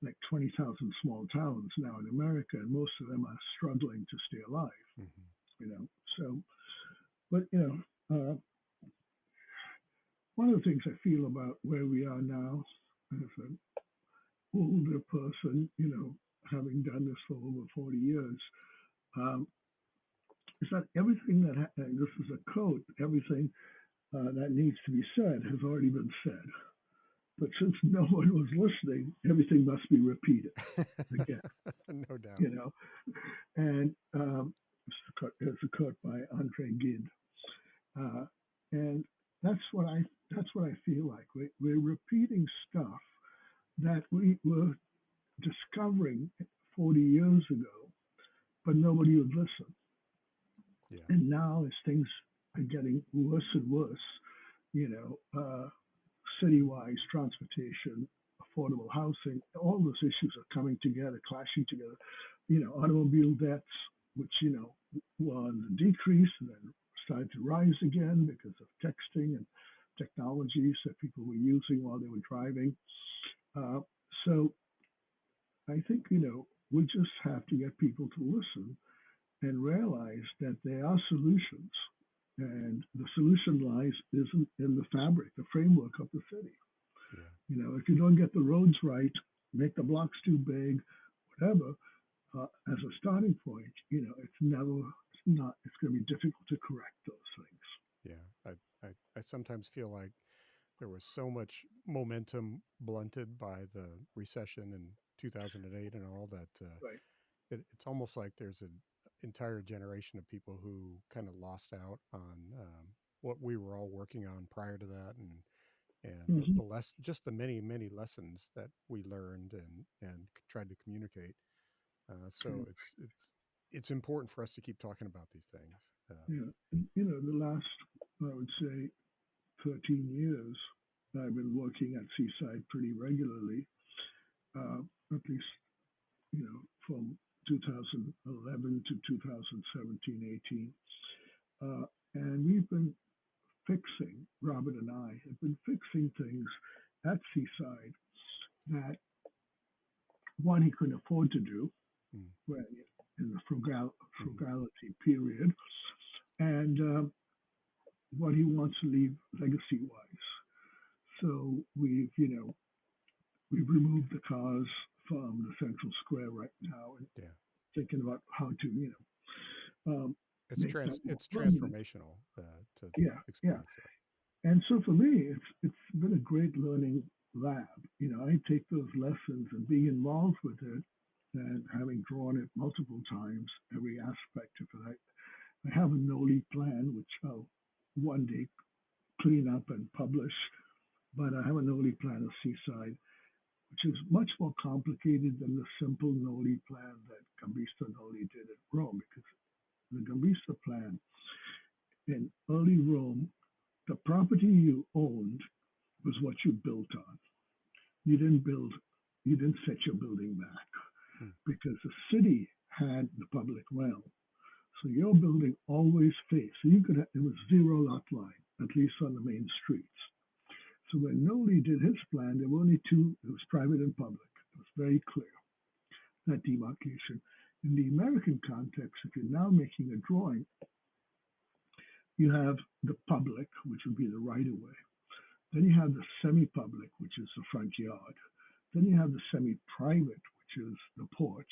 like 20,000 small towns now in America, and most of them are struggling to stay alive. Hmm. You know, so but one of the things I feel about where we are now as an older person, having done this for over 40 years, um, is that everything this is a quote, everything that needs to be said has already been said. But since no one was listening, everything must be repeated again, No doubt. you know. And it's a quote by Andre Gide, uh, and that's what I that's what I feel like. We're repeating stuff that we were discovering 40 years ago, but nobody would listen. Yeah. And now, as things are getting worse and worse, you know, city-wise transportation, affordable housing, all those issues are coming together, clashing together. Automobile deaths, which were on the decrease and then started to rise again because of texting and technologies that people were using while they were driving. Uh, so I think we just have to get people to listen and realize that there are solutions. And the solution lies isn't in the fabric, the framework of the city. Yeah. If you don't get the roads right, make the blocks too big, whatever, as a starting point, it's not, it's going to be difficult to correct those things. Yeah. I sometimes feel like there was so much momentum blunted by the recession in 2008 and all that Right. it's almost like there's an entire generation of people who kind of lost out on what we were all working on prior to that, and Hmm. the less just the many lessons that we learned and tried to communicate. So it's important for us to keep talking about these things. Yeah. The last, I would say, 13 years, I've been working at Seaside pretty regularly, at least, from 2011 to 2017, 18. Uh, and we've been Robert and I have been fixing things at Seaside that one he couldn't afford to do Mm, when in the mhm. frugality period, and what he wants to leave legacy wise. So we've removed the cars from the central square right now and Yeah, thinking about how to make that more it's permanent. transformational to Yeah, yeah. experience that. And so for me, it's been a great learning lab. I take those lessons and being involved with it and having drawn it multiple times, every aspect of it. I have a Noli plan, which I'll one day clean up and publish, but I have a Noli plan of Seaside, which is much more complicated than the simple Noli plan that Gambista Noli did at Rome, because the Gambista plan in early Rome, the property you owned was what you built on. You didn't build, you didn't set your building back Mm, because the city had the public realm. So your building always faced, so you could have, it was zero lot line, at least on the main streets. So when Noli did his plan, there were only two, it was private and public. It was very clear, that demarcation. In the American context, if you're now making a drawing, you have the public, which would be the right of way. Then you have the semi public, which is the front yard. Then you have the semi private, which is the porch.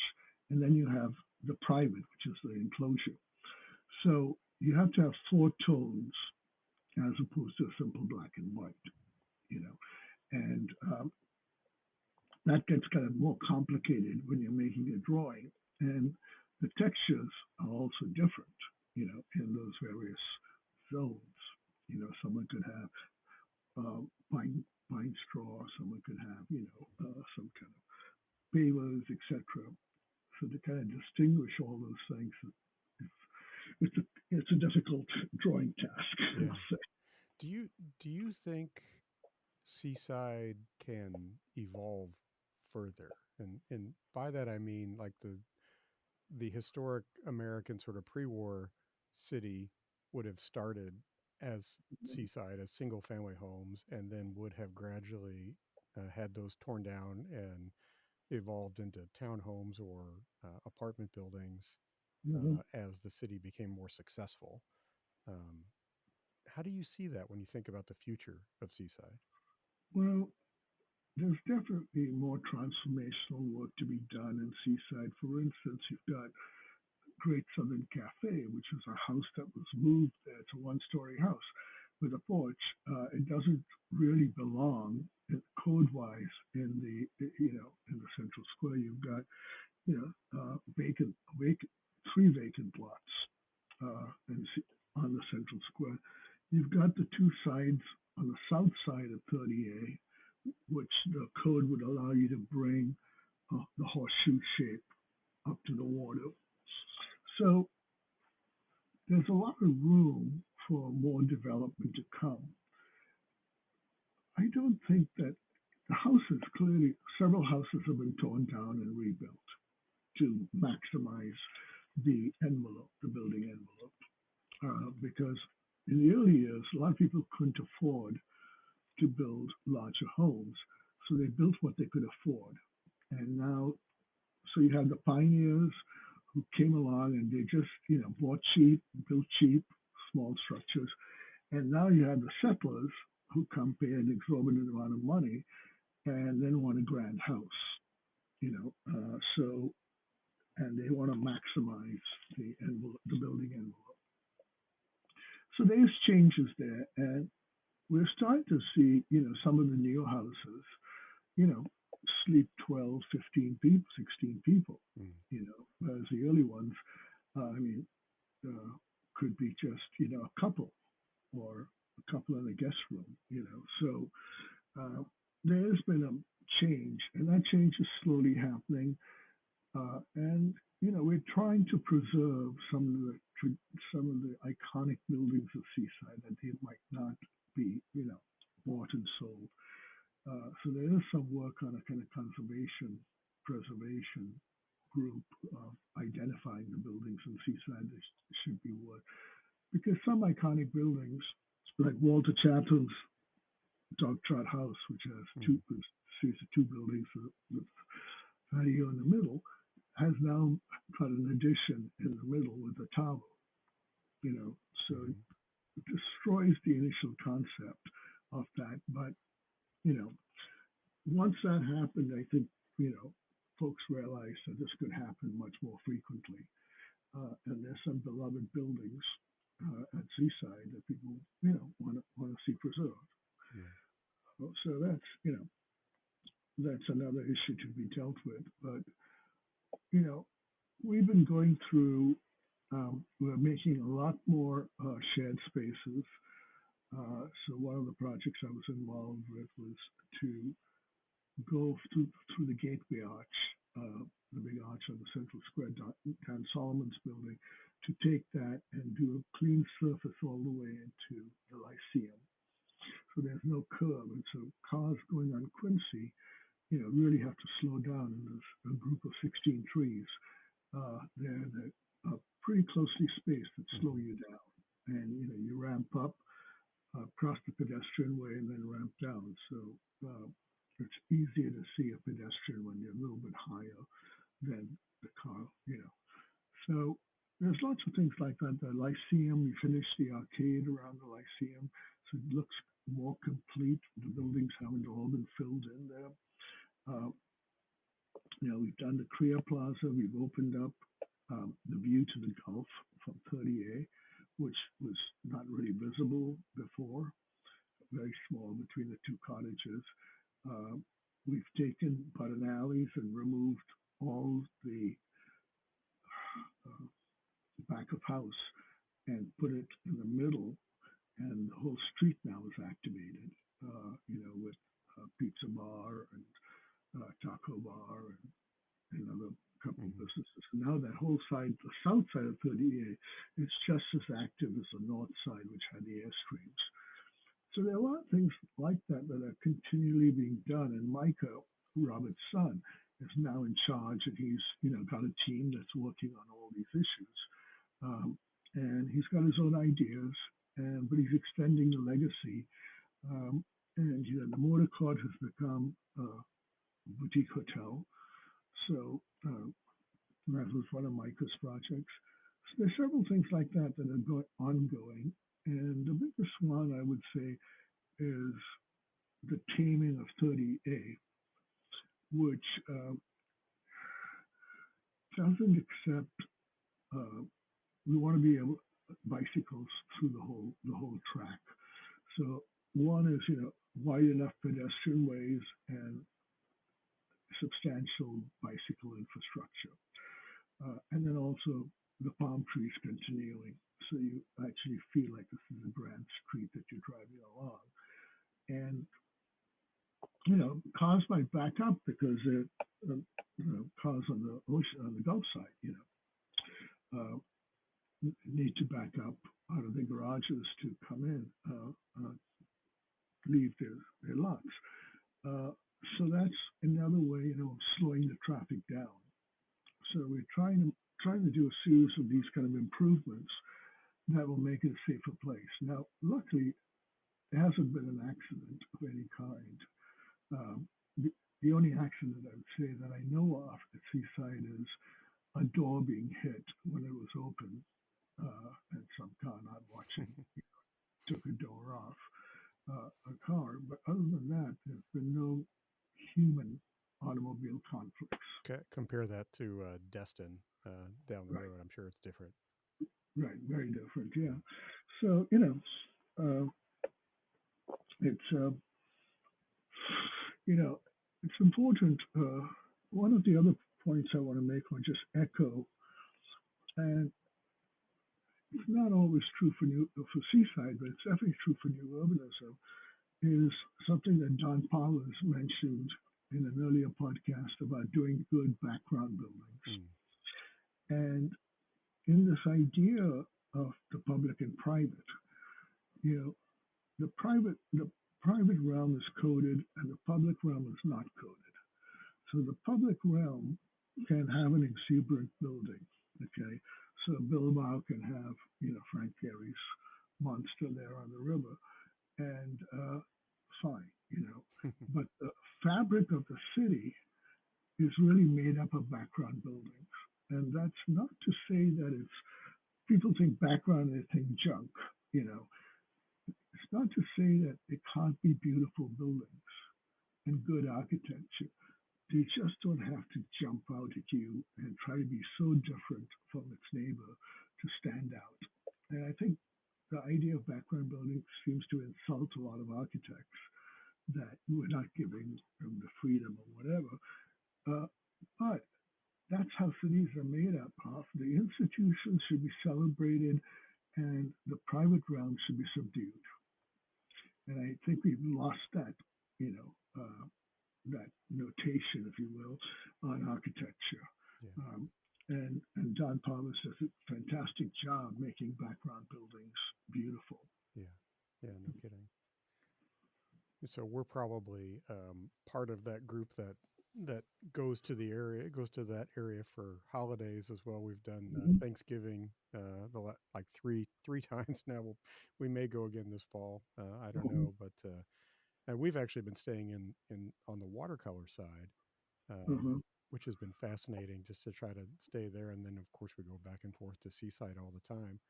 And then you have the private, which is the enclosure. So you have to have four tones as opposed to a simple black and white, you know. And that gets kind of more complicated when you're making a drawing. And the textures are also different, in those various zones. Someone could have pine straw, someone could have, some kind of pavers, etc. So to kind of distinguish all those things, it's a difficult drawing task. yeah. Do you do you think Seaside can evolve further? And by that I mean like the historic American sort of pre-war city would have started as Seaside as single family homes and then would have gradually had those torn down and evolved into townhomes or apartment buildings Mhm. as the city became more successful. Um, how do you see that when you think about the future of Seaside? Well, there's definitely more transformational work to be done in Seaside. For instance, you've got Great Southern Cafe, which is a house that was moved there. It's a one-story house with a porch. It doesn't really belong code-wise in the central square. You've got vacant, three vacant lots on the central square. You've got the two sides on the south side of 30A, which the code would allow you to bring the horseshoe shape up to the water. So there's a lot of room for more development to come. I don't think that the houses clearly, several houses have been torn down and rebuilt to maximize the envelope, the building envelope, because in the early years, a lot of people couldn't afford to build larger homes, so they built what they could afford. And now, so you have the pioneers who came along and they just, bought cheap, built cheap, small structures. And now you have the settlers who come pay an exorbitant amount of money and then want a grand house, so and they want to maximize the building envelope. So there's changes there, and we're starting to see, some of the new houses, you know, sleep 12, 15 people, 16 people, Mm. whereas the early ones, I mean, uh, could be just, a couple or a couple in the guest room, So there's been a change, and that change is slowly happening. And we're trying to preserve some of the iconic buildings of Seaside that they might not be, bought and sold. So there is some work on a kind of conservation, preservation group of identifying the buildings in Seaside that should be worth. Because some iconic buildings, like Walter Chatham's Dog Trot House, which has Mm. series of two buildings with patio in the middle, has now got an addition in the middle with a tower. So Mm. it destroys the initial concept of that. But you know, once that happened, I think folks realized that this could happen much more frequently. And there's some beloved buildings at Seaside that people want to see preserved. Yeah. So that's another issue to be dealt with. But you know, we've been going through. We're making a lot more shared spaces. So one of the projects I was involved with was to go through the Gateway Arch, the big arch on the Central Square, down Solomon's building, to take that and do a clean surface all the way into the Lyceum. So there's no curb, and so cars going on Quincy, really have to slow down. And there's a group of 16 trees there that are pretty closely spaced that slow Mm. you down. And you ramp up, cross the pedestrian way, and then ramp down. So it's easier to see a pedestrian when you're a little bit higher than the car. So there's lots of things like that. The Lyceum, we finished the arcade around the Lyceum, so it looks more complete. The buildings haven't all been filled in there. Uh, we've done the Korea Plaza. We've opened up the view to the Gulf from 30A, which was not really visible before, very small between the two cottages. Uh, we've taken Button Alleys and removed all the uh, back of house and put it in the middle, and the whole street now is activated, with Pizza Bar and Taco Bar and another couple of Mm. businesses. And now that whole side, the south side of 38, is just as active as the north side, which had the Airstreams. So there are a lot of things like that that are continually being done. And Micah, Robert's son, is now in charge, and he's got a team that's working on all these issues. And he's got his own ideas, but he's extending the legacy. Um, and the Motor Court has become a boutique hotel. So that was one of Micah's projects. So there's several things like that that are ongoing. And the biggest one I would say is the taming of 30A, which doesn't accept. Uh, we want to be able bicycles through the whole track. So one is wide enough pedestrian ways and substantial bicycle infrastructure, and then also the palm trees continuing, so you actually feel like this is a grand street that you're driving along. And cars might back up because cars on the ocean, on the Gulf side, uh, need to back up out of the garages to come in, leave their lots. Uh, so that's another way, of slowing the traffic down. So we're trying to do a series of these kind of improvements that will make it a safer place. Now, luckily, there hasn't been an accident of any kind. Um, the, the only accident I would say that I know of at Seaside is a door being hit when it was open. and some car not watching took a door off a car. But other than that, there's been no human automobile conflicts. Compare that to Destin down the Right, road. I'm sure it's different. right, very different. Yeah. So it's you know, it's important. One of the other points I want to make, or just echo, and it's not always true for Seaside, but it's definitely true for New Urbanism, is something that Don Powers mentioned in an earlier podcast about doing good background buildings. Mm. And in this idea of the public and private, you know, the private realm is coded and the public realm is not coded. So the public realm can have an exuberant building. Okay. So Bilbao can have, Frank Gehry's monster there on the river and fine. But the fabric of the city is really made up of background buildings. And that's not to say that people think background, they think junk. You know, it's not to say that it can't be beautiful buildings and good architecture. They just don't have to jump out at you and try to be so different from its neighbor to stand out. And I think the idea of background building seems to insult a lot of architects that we're not giving them the freedom or whatever. But that's how cities are made up of. The institutions should be celebrated and the private realm should be subdued. And I think we've lost that notation, if you will, on architecture. Yeah, Um, and Don Powers does a fantastic job making background buildings beautiful. yeah, yeah. No kidding. So we're probably part of that group that goes to the area, goes to that area for holidays as well. We've done Mm-hmm. Thanksgiving like three times now. We may go again this fall. I don't Uh-huh. know, but and we've actually been staying in on the watercolor side, Uh-huh. which has been fascinating just to try to stay there. And then of course we go back and forth to Seaside all the time.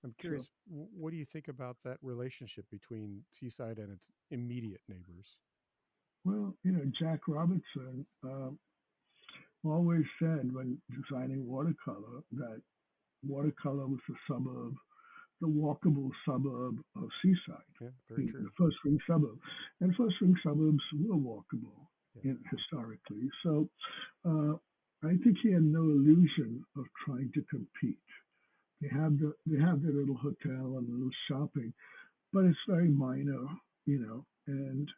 I'm Sure. curious, what do you think about that relationship between Seaside and its immediate neighbors? Well, Jack Robertson always said when designing watercolor that watercolor was the walkable suburb of Seaside, Yeah, very the true. first ring suburb. And first ring suburbs were walkable Yeah, historically. So uh, I think he had no illusion of trying to compete. They have their little hotel and little shopping, but it's very minor, and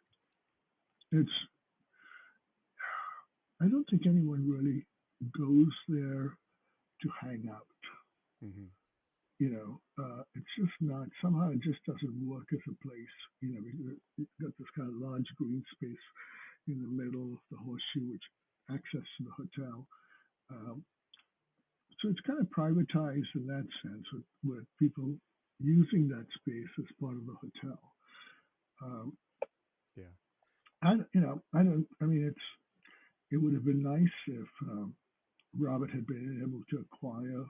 it's I don't think anyone really goes there to hang out. hmm It's just not, somehow it just doesn't work as a place. Because you've got this kind of large green space in the middle of the horseshoe, which access to the hotel. Um, so it's kind of privatized in that sense, with people using that space as part of the hotel. Um, yeah, I don't. I mean, it would have been nice if Robert had been able to acquire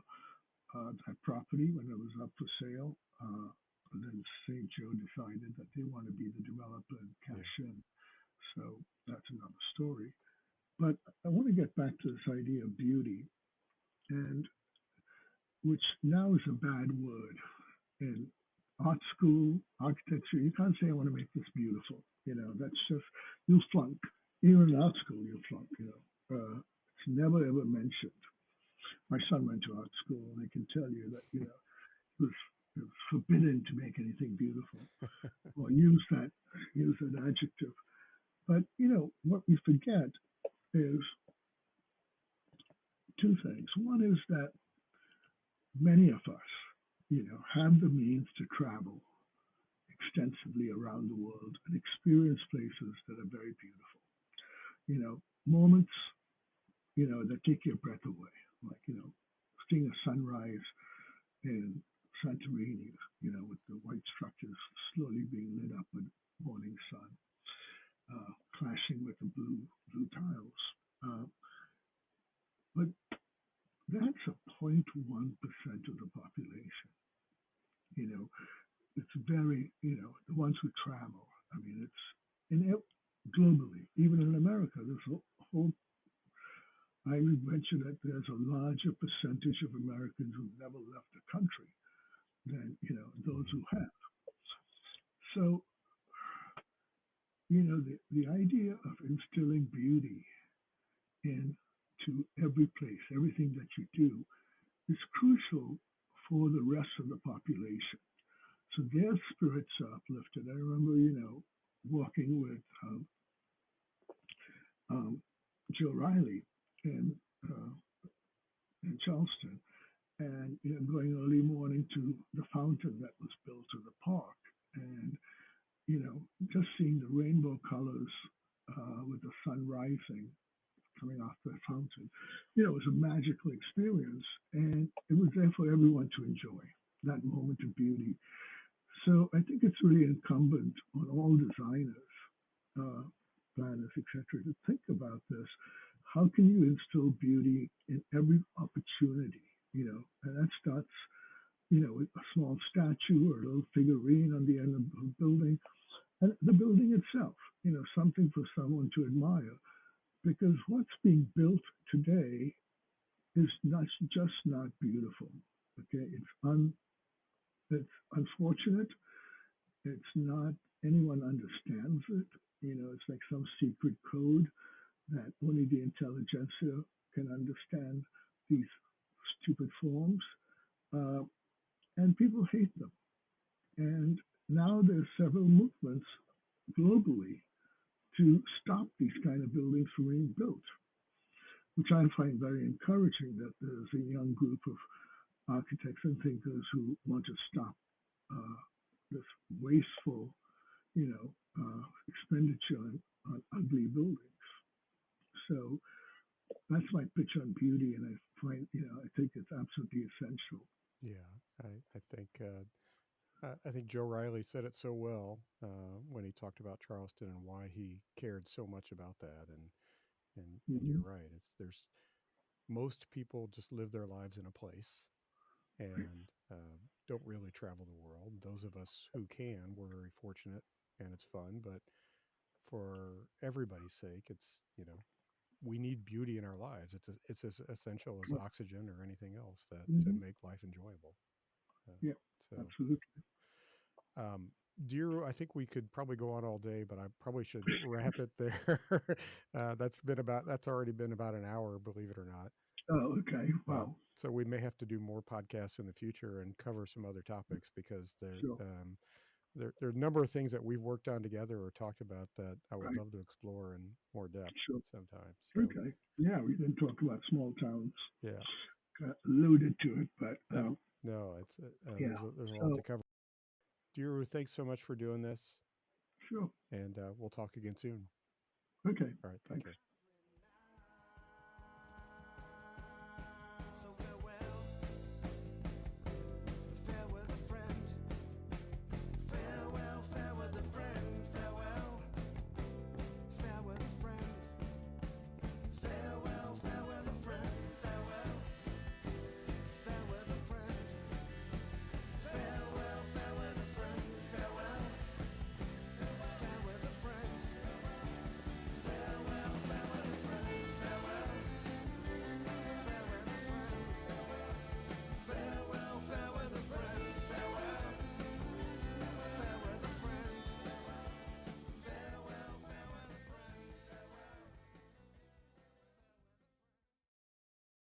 that property when it was up for sale. But then St. Joe decided that they want to be the developer and yeah, cash in. So that's another story. But I want to get back to this idea of beauty, and which now is a bad word in art school, architecture. You can't say I want to make this beautiful. That's just you'll flunk. Even in art school, you'll flunk. It's never ever mentioned. My son went to art school, and I can tell you that was, it was forbidden to make anything beautiful or use that adjective. But what we forget is two things. One is that many of us, have the means to travel extensively around the world and experience places that are very beautiful. Moments, that take your breath away, like seeing a sunrise in Santorini, with the white structures slowly being lit up with morning sun, clashing with the blue tiles. Uh, but that's a 0.1% of the population. the ones who travel. I mean, it's in globally, even in America, there's a whole. I would mention that there's a larger percentage of Americans who've never left the country than those Hmm. who have. So the idea of instilling beauty into every place, everything that you do, is crucial for the rest of the population. So their spirits are uplifted. I remember, walking with um, Joe Riley in, uh, in Charleston and going early morning to the fountain that was built in the park. And, just seeing the rainbow colors with the sun rising coming off the fountain, it was a magical experience. And it was there for everyone to enjoy that moment of beauty. So I think it's really incumbent on all designers, uh, planners, etc., to think about this. How can you instill beauty in every opportunity? And that starts, with a small statue or a little figurine on the end of the building, and the building itself, something for someone to admire. Because what's being built today is not just not beautiful. Okay, it's unfortunate. It's not anyone understands it. It's like some secret code that only the intelligentsia can understand these stupid forms, uh, and people hate them. And now there's several movements globally to stop these kind of buildings from being built, which I find very encouraging. That there's a young group of architects and thinkers who want to stop uh, this wasteful, expenditure on ugly buildings. So that's my pitch on beauty, and I think it's absolutely essential. Yeah, I think Joe Riley said it so well when he talked about Charleston and why he cared so much about that. And you're Mm-hmm. right. It's there's most people just live their lives in a place Right. and don't really travel the world. Those of us who can, we're very fortunate and it's fun. But for everybody's sake, it's we need beauty in our lives. It's as essential as oxygen or anything else that to Mm-hmm. make life enjoyable. Uh, Yeah, so, absolutely. um, Dear, I think we could probably go on all day, but I probably should wrap it there. That's already been about an hour, believe it or not. Oh, okay. Wow. So we may have to do more podcasts in the future and cover some other topics because Sure. there are a number of things that we've worked on together or talked about that I would Right. love to explore in more depth Sure. sometime. So Okay. Yeah, we didn't talk about small towns. yeah, Alluded to it, but yep. No, it's yeah. there's a lot So to cover. Dhiru, thanks so much for doing this, sure. and we'll talk again soon. Okay. All right, take Thanks. care.